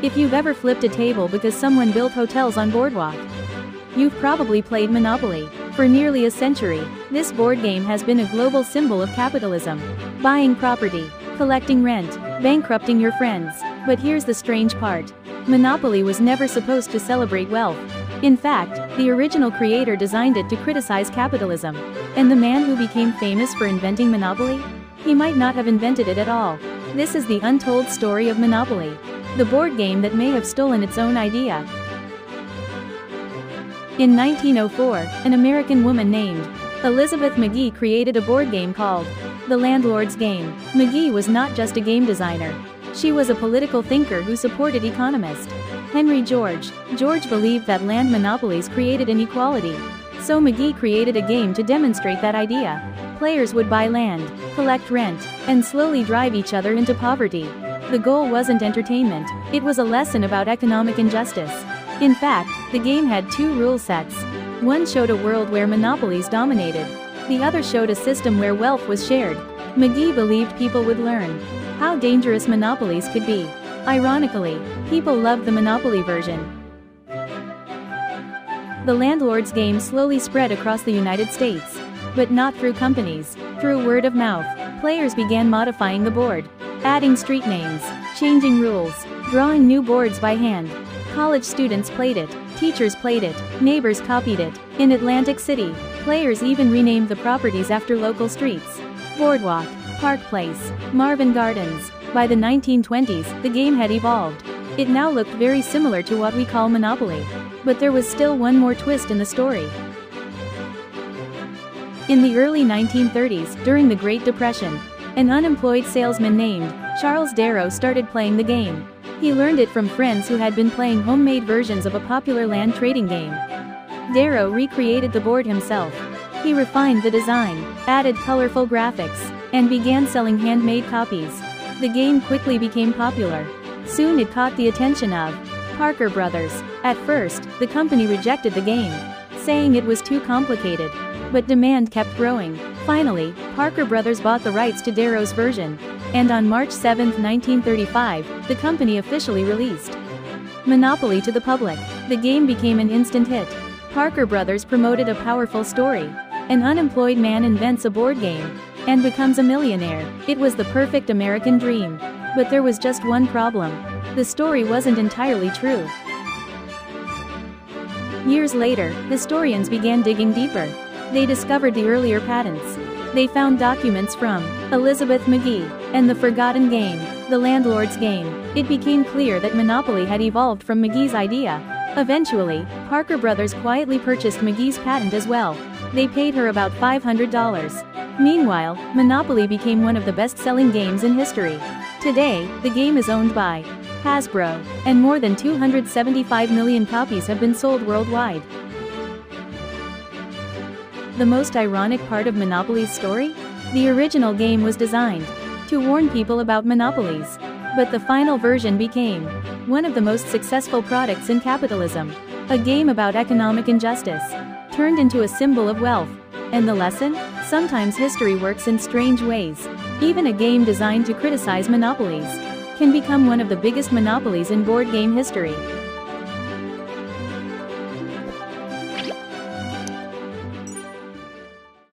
If you've ever flipped a table because someone built hotels on Boardwalk, you've probably played Monopoly. For nearly a century, this board game has been a global symbol of capitalism. Buying property, collecting rent, bankrupting your friends. But here's the strange part. Monopoly was never supposed to celebrate wealth. In fact, the original creator designed it to criticize capitalism. And the man who became famous for inventing Monopoly? He might not have invented it at all. This is the untold story of Monopoly, the board game that may have stolen its own idea. In 1904, an American woman named Elizabeth Magie created a board game called the Landlord's Game. Magie was not just a game designer. She was a political thinker who supported economist Henry George. George believed that land monopolies created inequality. So Magie created a game to demonstrate that idea. Players would buy land, collect rent, and slowly drive each other into poverty. The goal wasn't entertainment, it was a lesson about economic injustice. In fact, the game had two rule sets. One showed a world where monopolies dominated. The other showed a system where wealth was shared. Magie believed people would learn how dangerous monopolies could be. Ironically, people loved the Monopoly version. The Landlord's Game slowly spread across the United States. But not through companies, through word of mouth. Players began modifying the board, adding street names, changing rules, drawing new boards by hand. College students played it, teachers played it, neighbors copied it. In Atlantic City, players even renamed the properties after local streets. Boardwalk, Park Place, Marvin Gardens. By the 1920s, the game had evolved. It now looked very similar to what we call Monopoly. But there was still one more twist in the story. In the early 1930s, during the Great Depression, an unemployed salesman named Charles Darrow started playing the game. He learned it from friends who had been playing homemade versions of a popular land trading game. Darrow recreated the board himself. He refined the design, added colorful graphics, and began selling handmade copies. The game quickly became popular. Soon it caught the attention of Parker Brothers. At first, the company rejected the game, saying it was too complicated. But demand kept growing. Finally, Parker Brothers bought the rights to Darrow's version. And on March 7, 1935, the company officially released Monopoly to the public. The game became an instant hit. Parker Brothers promoted a powerful story. An unemployed man invents a board game and becomes a millionaire. It was the perfect American dream. But there was just one problem. The story wasn't entirely true. Years later, historians began digging deeper. They discovered the earlier patents. They found documents from Elizabeth Magie and the forgotten game, the Landlord's Game. It became clear that Monopoly had evolved from Magie's idea. Eventually, Parker Brothers quietly purchased Magie's patent as well. They paid her about $500. Meanwhile, Monopoly became one of the best-selling games in history. Today, the game is owned by Hasbro, and more than 275 million copies have been sold worldwide. The most ironic part of Monopoly's story? The original game was designed to warn people about monopolies. But the final version became one of the most successful products in capitalism. A game about economic injustice, turned into a symbol of wealth. And the lesson? Sometimes history works in strange ways. Even a game designed to criticize monopolies can become one of the biggest monopolies in board game history.